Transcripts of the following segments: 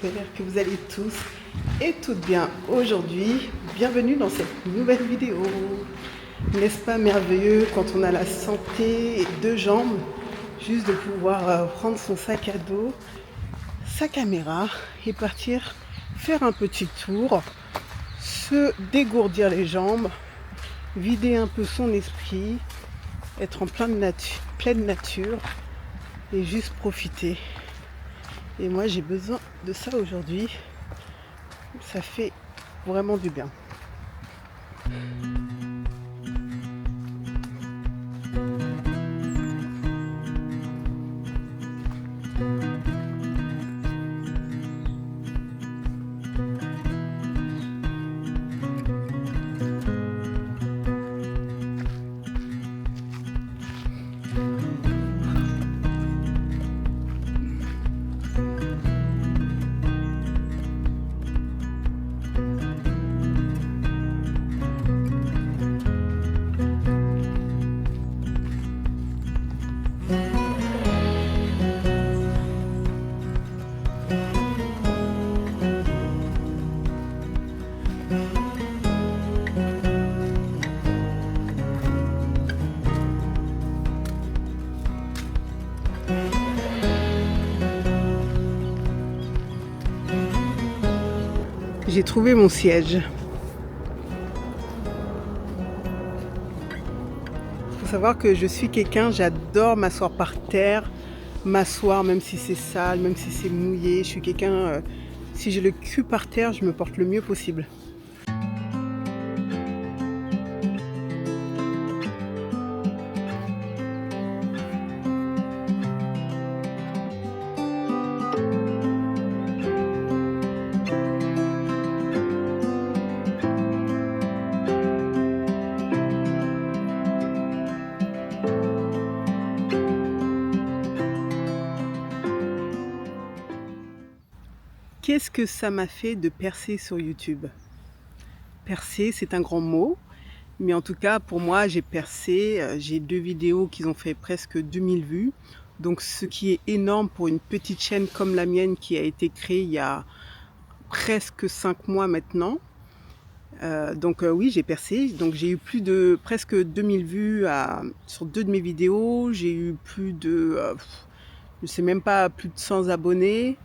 j'espère que vous allez tous et toutes bien aujourd'hui. Bienvenue dans cette nouvelle vidéo. N'est-ce pas merveilleux quand on a la santé et deux jambes, juste de pouvoir prendre son sac à dos, sa caméra et partir faire un petit tour, se dégourdir les jambes, vider un peu son esprit, être en pleine nature et juste profiter. Et moi j'ai besoin de ça aujourd'hui, ça fait vraiment du bien. J'ai trouvé mon siège. Il faut savoir que je suis quelqu'un, j'adore m'asseoir par terre, m'asseoir même si c'est sale, même si c'est mouillé. Je suis quelqu'un, si j'ai le cul par terre, je me porte le mieux possible. Qu'est-ce que ça m'a fait de percer sur YouTube? Percer, c'est un grand mot, mais en tout cas, pour moi, j'ai percé. J'ai 2 vidéos qui ont fait presque 2000 vues. Donc, ce qui est énorme pour une petite chaîne comme la mienne qui a été créée il y a presque 5 mois maintenant. Oui, j'ai percé. Donc, j'ai eu plus de presque 2000 vues sur 2 de mes vidéos. J'ai eu plus de, je sais même pas, plus de 100 abonnés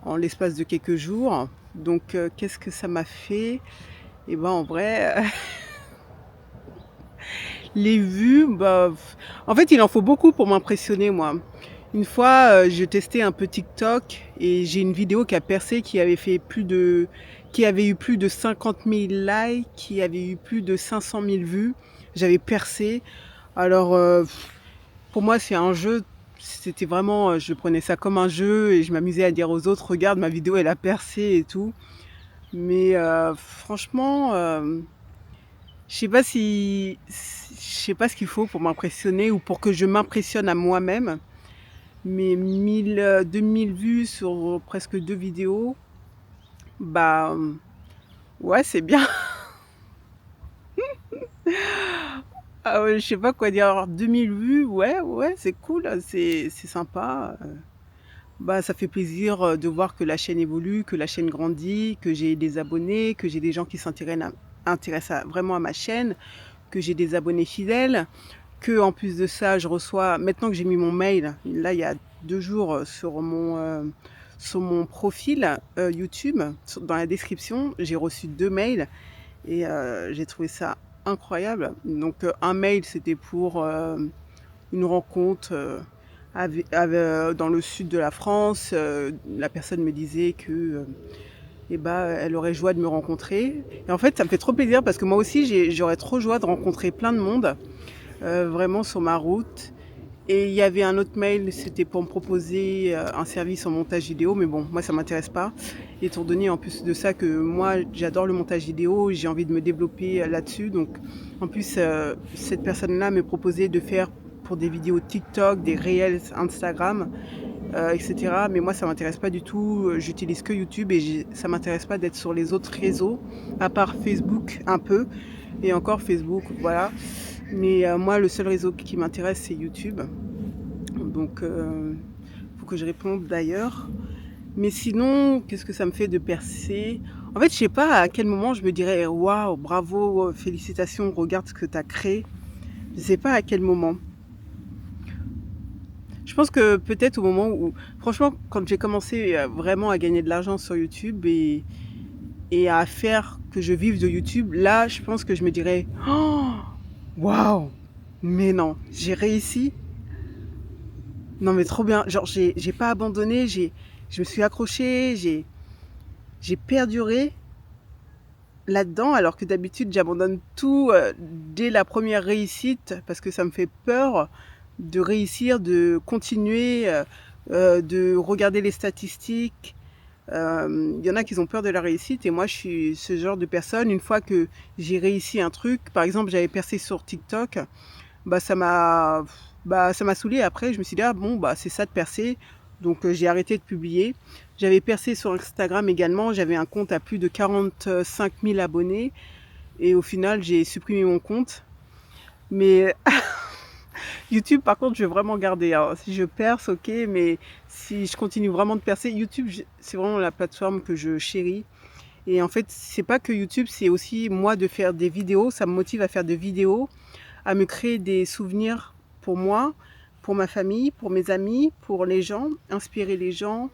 en l'espace de quelques jours. Donc, qu'est-ce que ça m'a fait? Et ben en vrai, les vues, en fait, il en faut beaucoup pour m'impressionner, moi. Une fois, je testais un peu TikTok et j'ai une vidéo qui a percé, qui avait eu plus de 50 000 likes, qui avait eu plus de 500 000 vues. J'avais percé. Alors, pour moi, c'est un jeu. C'était vraiment, je prenais ça comme un jeu et je m'amusais à dire aux autres, regarde, ma vidéo, elle a percé et tout. Mais franchement, je sais pas ce qu'il faut pour m'impressionner ou pour que je m'impressionne à moi-même. Mais 2000 vues sur presque 2 vidéos, bah ouais, c'est bien. Ah ouais, je sais pas quoi dire. Alors, 2000 vues, ouais, c'est cool, c'est sympa. Bah, ça fait plaisir de voir que la chaîne évolue, que la chaîne grandit, que j'ai des abonnés, que j'ai des gens qui intéressent vraiment à ma chaîne, que j'ai des abonnés fidèles, que en plus de ça, je reçois, maintenant que j'ai mis mon mail, là il y a 2 jours sur mon profil YouTube, dans la description, j'ai reçu 2 mails et j'ai trouvé ça incroyable. Donc un mail, c'était pour une rencontre dans le sud de la France. La personne me disait que elle aurait joie de me rencontrer. Et en fait, ça me fait trop plaisir parce que moi aussi, j'aurais trop joie de rencontrer plein de monde, vraiment sur ma route. Et il y avait un autre mail, c'était pour me proposer un service en montage vidéo, mais bon, moi ça m'intéresse pas. Étant donné en plus de ça que moi j'adore le montage vidéo, j'ai envie de me développer là-dessus. Donc en plus, cette personne-là me proposait de faire pour des vidéos TikTok, des réels Instagram, etc. Mais moi ça m'intéresse pas du tout, j'utilise que YouTube et ça m'intéresse pas d'être sur les autres réseaux, à part Facebook un peu, et encore Facebook, voilà. Mais moi, le seul réseau qui m'intéresse, c'est YouTube. Donc, faut que je réponde d'ailleurs. Mais sinon, qu'est-ce que ça me fait de percer? En fait, je sais pas à quel moment je me dirais: «Waouh, bravo, félicitations, regarde ce que tu as créé». Je sais pas à quel moment. Je pense que peut-être au moment où franchement, quand j'ai commencé, vraiment à gagner de l'argent sur YouTube et à faire que je vive de YouTube, là, je pense que je me dirais: «Oh, waouh! Mais non, j'ai réussi? Non mais trop bien». Genre j'ai pas abandonné, je me suis accrochée, j'ai perduré là-dedans, alors que d'habitude j'abandonne tout, dès la première réussite parce que ça me fait peur de réussir, de continuer, de regarder les statistiques. Il y en a qui ont peur de la réussite et moi je suis ce genre de personne, une fois que j'ai réussi un truc, par exemple j'avais percé sur TikTok, bah ça m'a saoulée après, je me suis dit: «Ah bon, bah c'est ça de percer», donc j'ai arrêté de publier. J'avais percé sur Instagram également, j'avais un compte à plus de 45 000 abonnés et au final j'ai supprimé mon compte. Mais YouTube par contre je vais vraiment garder, hein. Si je perce, OK, mais si je continue vraiment de percer, YouTube c'est vraiment la plateforme que je chéris et en fait, c'est pas que YouTube, c'est aussi moi de faire des vidéos, ça me motive à faire des vidéos, à me créer des souvenirs pour moi, pour ma famille, pour mes amis, pour les gens, inspirer les gens,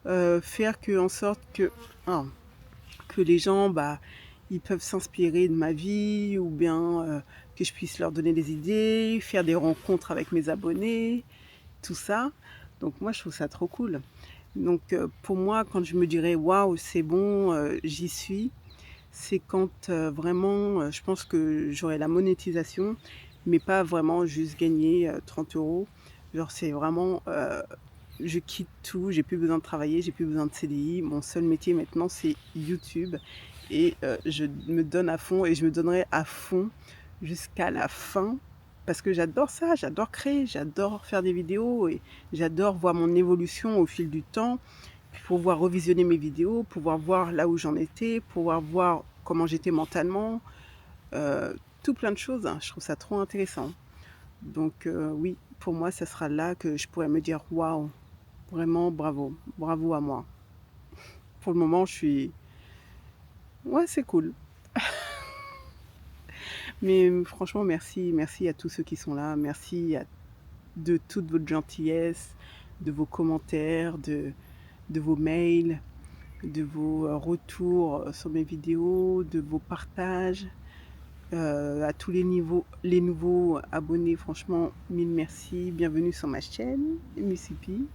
faire que en sorte ah, que les gens, bah, ils peuvent s'inspirer de ma vie ou bien, que je puisse leur donner des idées, faire des rencontres avec mes abonnés, tout ça. Donc moi, je trouve ça trop cool. Donc pour moi, quand je me dirais: «Waouh, c'est bon, j'y suis», c'est quand, vraiment, je pense que j'aurai la monétisation, mais pas vraiment juste gagner, 30 €. Genre c'est vraiment, je quitte tout, j'ai plus besoin de travailler, j'ai plus besoin de CDI. Mon seul métier maintenant, c'est YouTube et je me donne à fond et je me donnerai à fond jusqu'à la fin parce que j'adore ça, j'adore créer, j'adore faire des vidéos et j'adore voir mon évolution au fil du temps, puis pouvoir revisionner mes vidéos, pouvoir voir là où j'en étais, pouvoir voir comment j'étais mentalement, tout plein de choses, hein. Je trouve ça trop intéressant. Donc oui, pour moi, ça sera là que je pourrais me dire: «Waouh, vraiment bravo, bravo à moi». Pour le moment, je suis ouais, c'est cool. Mais franchement, merci, merci à tous ceux qui sont là. Merci de toute votre gentillesse, de vos commentaires, de vos mails, de vos retours sur mes vidéos, de vos partages. À tous les nouveaux abonnés, franchement, mille merci. Bienvenue sur ma chaîne, Musipi.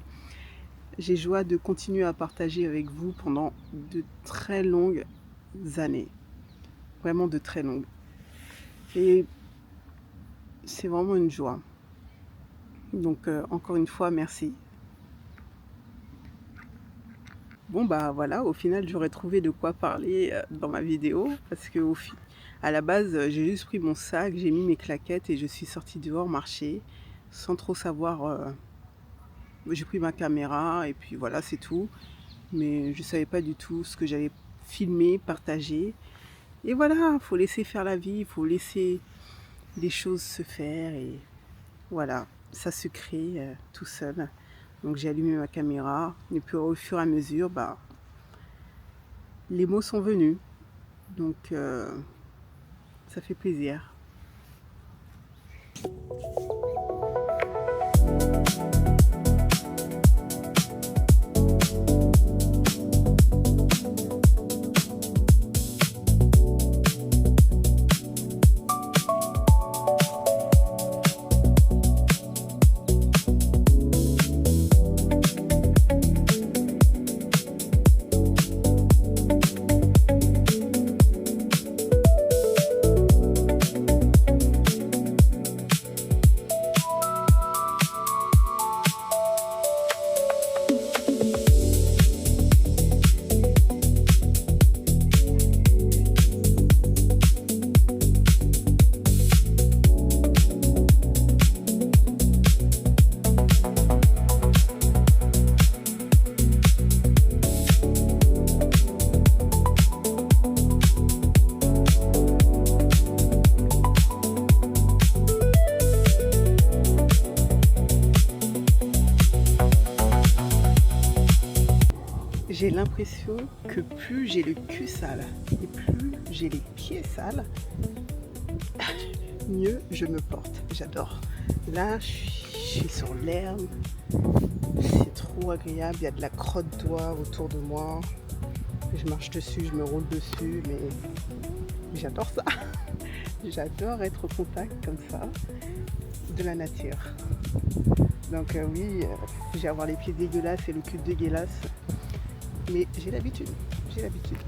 J'ai joie de continuer à partager avec vous pendant de très longues années. Vraiment de très longues. Et c'est vraiment une joie. Donc encore une fois, merci. Bon bah voilà, au final j'aurais trouvé de quoi parler dans ma vidéo parce que à la base j'ai juste pris mon sac, j'ai mis mes claquettes et je suis sortie dehors marcher sans trop savoir. J'ai pris ma caméra et puis voilà, c'est tout. Mais je savais pas du tout ce que j'allais filmer, partager. Et voilà, faut laisser faire la vie, il faut laisser les choses se faire et voilà, ça se crée tout seul. Donc j'ai allumé ma caméra et puis au fur et à mesure, bah, les mots sont venus. Donc ça fait plaisir. j'ai l'impression que plus j'ai le cul sale et plus j'ai les pieds sales, mieux je me porte. J'adore. Là, je suis sur l'herbe, c'est trop agréable, il y a de la crotte d'oie autour de moi. Je marche dessus, je me roule dessus, mais j'adore ça. J'adore être au contact comme ça de la nature. Donc oui, je vais avoir les pieds dégueulasses et le cul dégueulasse, mais j'ai l'habitude, j'ai l'habitude.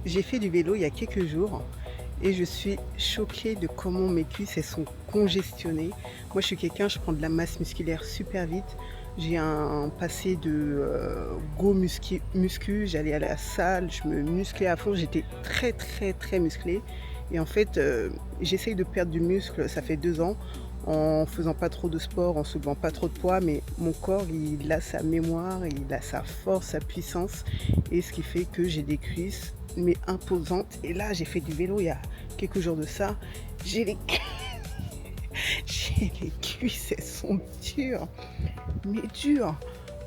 J'ai fait du vélo il y a quelques jours et je suis choquée de comment mes cuisses elles sont congestionnées. Moi je suis quelqu'un, je prends de la masse musculaire super vite. J'ai un passé de go muscu, j'allais à la salle, je me musclais à fond, j'étais très musclée. Et en fait, j'essaye de perdre du muscle, ça fait 2 ans, en faisant pas trop de sport, en soulevant pas trop de poids, mais mon corps, il a sa mémoire, il a sa force, sa puissance, et ce qui fait que j'ai des cuisses, mais imposantes. Et là, j'ai fait du vélo il y a quelques jours de ça, j'ai les j'ai les cuisses, elles sont dures, mais dures.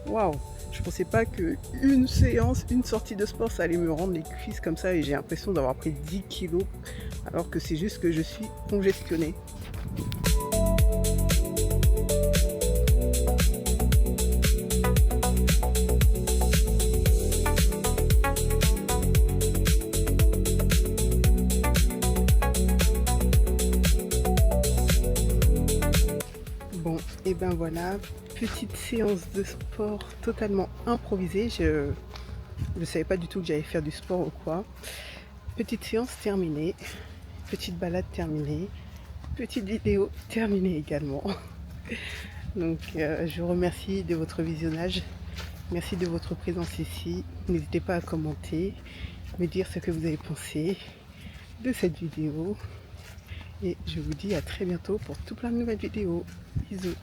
Waouh! Je pensais pas qu'une séance, une sortie de sport, ça allait me rendre les cuisses comme ça, et j'ai l'impression d'avoir pris 10 kilos, alors que c'est juste que je suis congestionnée. Bon, et ben voilà, petite séance de sport totalement improvisée. Je ne savais pas du tout que j'allais faire du sport ou quoi. Petite séance terminée, petite balade terminée, petite vidéo terminée également. Donc je vous remercie de votre visionnage, merci de votre présence ici. N'hésitez pas à commenter, me dire ce que vous avez pensé de cette vidéo. Et je vous dis à très bientôt pour tout plein de nouvelles vidéos. Bisous.